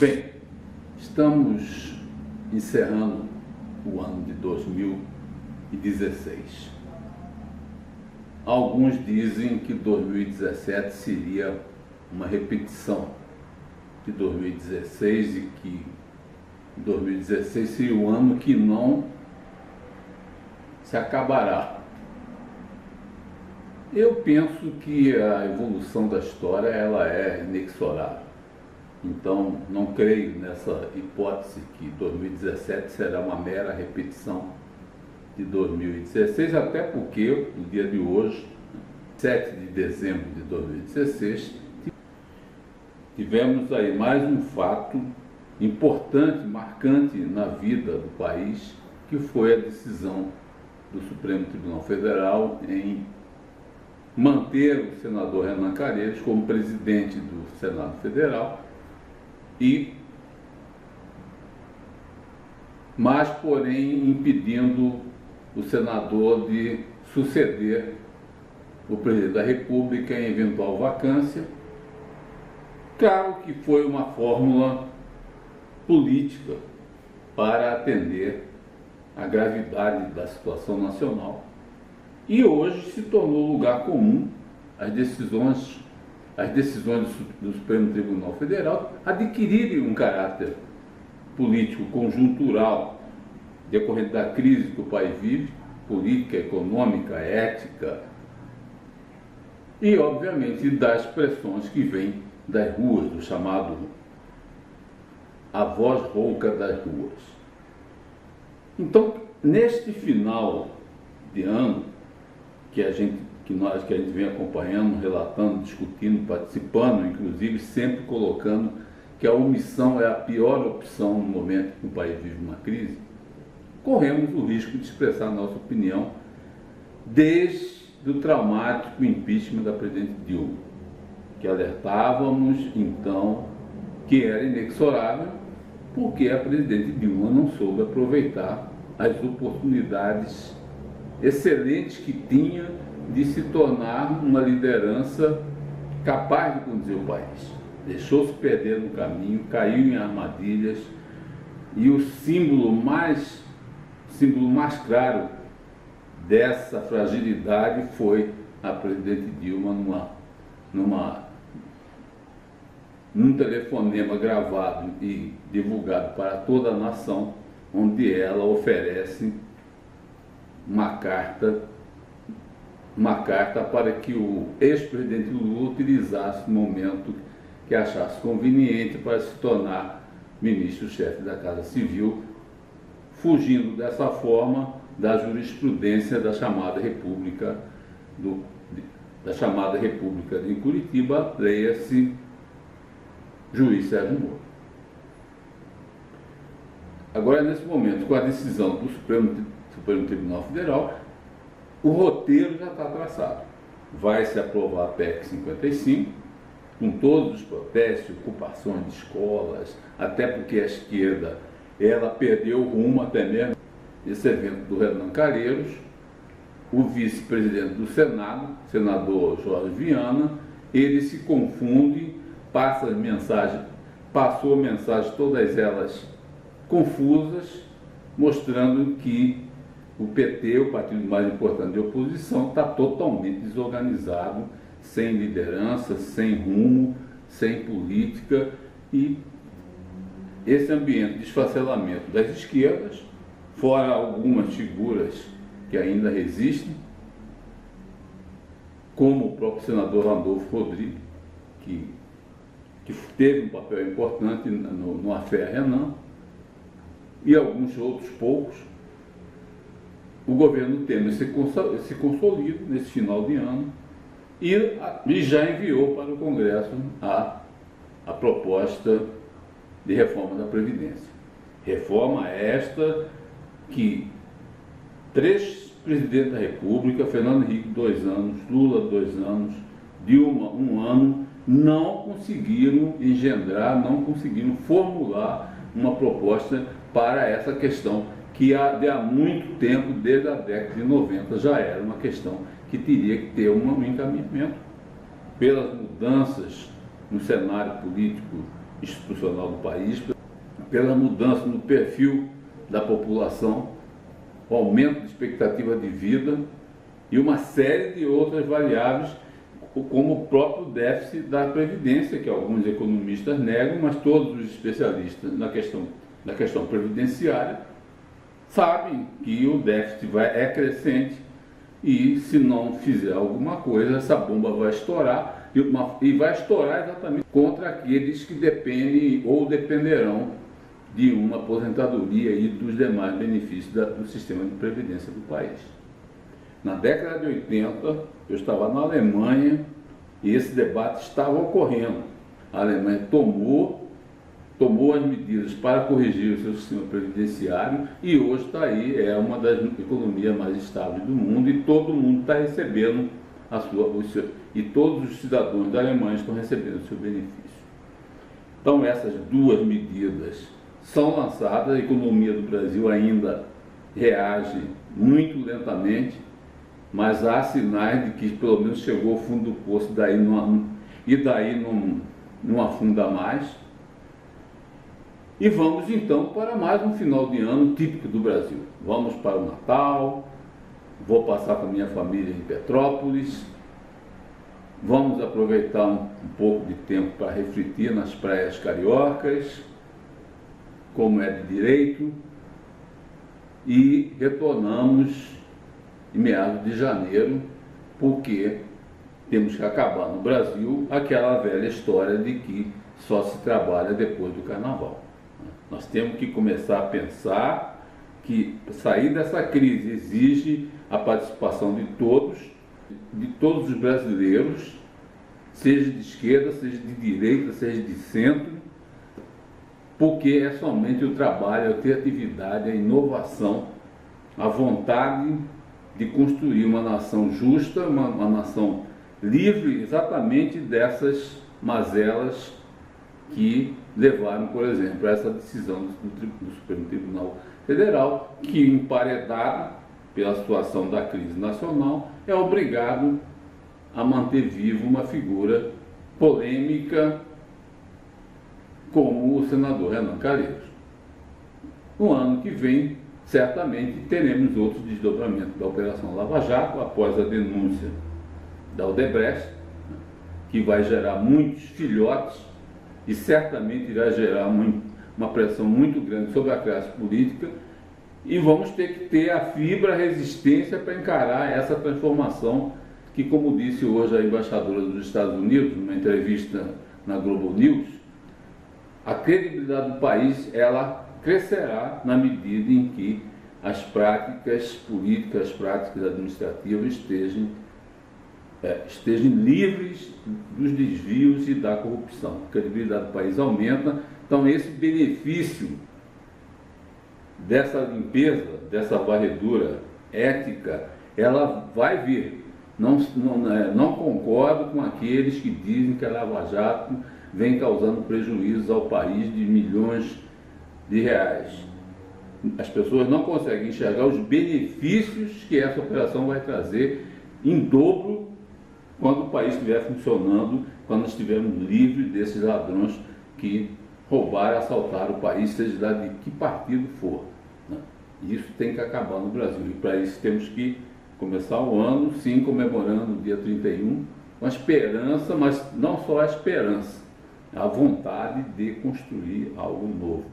Bem, estamos encerrando o ano de 2016. Alguns dizem que 2017 seria uma repetição de 2016 e que 2016 seria o ano que não se acabará. Eu penso que a evolução da história ela é inexorável. Então, não creio nessa hipótese que 2017 será uma mera repetição de 2016, até porque, no dia de hoje, 7 de dezembro de 2016, tivemos aí mais um fato importante, marcante na vida do país, que foi a decisão do Supremo Tribunal Federal em manter o senador Renan Calheiros como presidente do Senado Federal, mas porém impedindo o senador de suceder o presidente da República em eventual vacância. Claro que foi uma fórmula política para atender à gravidade da situação nacional. E hoje se tornou lugar comum as decisões do Supremo Tribunal Federal adquirirem um caráter político conjuntural decorrente da crise que o país vive, política, econômica, ética e, obviamente, das pressões que vêm das ruas, do chamado a voz rouca das ruas. Então, neste final de ano, que a gente vem acompanhando, relatando, discutindo, participando, inclusive sempre colocando que a omissão é a pior opção no momento que o país vive uma crise, corremos o risco de expressar nossa opinião desde o traumático impeachment da presidente Dilma, que alertávamos então que era inexorável porque a presidente Dilma não soube aproveitar as oportunidades excelentes que tinha de se tornar uma liderança capaz de conduzir o país. Deixou-se perder no caminho, caiu em armadilhas e o símbolo mais claro dessa fragilidade foi a presidente Dilma num telefonema gravado e divulgado para toda a nação, onde ela oferece uma carta para que o ex-presidente Lula utilizasse no momento que achasse conveniente para se tornar ministro-chefe da Casa Civil, fugindo dessa forma da jurisprudência da chamada República de Curitiba, leia-se juiz Sérgio Moro. Agora, nesse momento, com a decisão do Supremo Tribunal Federal, o roteiro já está traçado. Vai se aprovar a PEC 55, com todos os protestos, ocupações de escolas, até porque a esquerda ela perdeu o rumo até mesmo nesse evento do Renan Calheiros. O vice-presidente do Senado, senador Jorge Viana, ele se confunde, passou mensagens, todas elas confusas, mostrando que o PT, o partido mais importante de oposição, está totalmente desorganizado, sem liderança, sem rumo, sem política, e esse ambiente de esfacelamento das esquerdas, fora algumas figuras que ainda resistem, como o próprio senador Randolfo Rodrigues, que teve um papel importante no affaire Renan, e alguns outros poucos. O governo Temer se consolida nesse final de ano e já enviou para o Congresso a proposta de reforma da Previdência. Reforma esta que 3 presidentes da República, Fernando Henrique 2 anos, Lula 2 anos, Dilma 1 ano, não conseguiram engendrar, não conseguiram formular uma proposta para essa questão que há muito tempo, desde a década de 90, já era uma questão que teria que ter um encaminhamento pelas mudanças no cenário político institucional do país, pela mudança no perfil da população, o aumento de expectativa de vida e uma série de outras variáveis, como o próprio déficit da Previdência, que alguns economistas negam, mas todos os especialistas na questão previdenciária sabem que o déficit é crescente e, se não fizer alguma coisa, essa bomba vai estourar e vai estourar exatamente contra aqueles que dependem ou dependerão de uma aposentadoria e dos demais benefícios do sistema de previdência do país. Na década de 80, eu estava na Alemanha e esse debate estava ocorrendo. A Alemanha tomou as medidas para corrigir o seu sistema previdenciário e hoje está aí, é uma das economias mais estáveis do mundo e todo mundo está recebendo e todos os cidadãos da Alemanha estão recebendo o seu benefício. Então essas duas medidas são lançadas, a economia do Brasil ainda reage muito lentamente, mas há sinais de que pelo menos chegou ao fundo do poço e daí não afunda mais. E vamos então para mais um final de ano típico do Brasil. Vamos para o Natal, vou passar com a minha família em Petrópolis, vamos aproveitar um pouco de tempo para refletir nas praias cariocas, como é de direito, e retornamos em meados de janeiro, porque temos que acabar no Brasil aquela velha história de que só se trabalha depois do Carnaval. Nós temos que começar a pensar que sair dessa crise exige a participação de todos os brasileiros, seja de esquerda, seja de direita, seja de centro, porque é somente o trabalho, a criatividade, a inovação, a vontade de construir uma nação justa, uma nação livre exatamente dessas mazelas que levaram, por exemplo, a essa decisão do Supremo Tribunal Federal, que, emparedado pela situação da crise nacional, é obrigado a manter viva uma figura polêmica como o senador Renan Calheiros. No ano que vem, certamente teremos outros desdobramentos da Operação Lava Jato, após a denúncia da Odebrecht, que vai gerar muitos filhotes e certamente irá gerar uma pressão muito grande sobre a classe política, e vamos ter que ter a fibra, a resistência para encarar essa transformação que, como disse hoje a embaixadora dos Estados Unidos, numa entrevista na Global News, a credibilidade do país ela crescerá na medida em que as práticas políticas, as práticas administrativas estejam livres dos desvios e da corrupção. A credibilidade do país aumenta, então esse benefício dessa limpeza, dessa varredura ética, ela vai vir. Não concordo com aqueles que dizem que a Lava Jato vem causando prejuízos ao país de milhões de reais. As pessoas não conseguem enxergar os benefícios que essa operação vai trazer em dobro quando o país estiver funcionando, quando estivermos livres desses ladrões que roubaram e assaltaram o país, seja lá de que partido for, né? Isso tem que acabar no Brasil, e para isso temos que começar o ano, sim, comemorando o dia 31, com a esperança, mas não só a esperança, a vontade de construir algo novo.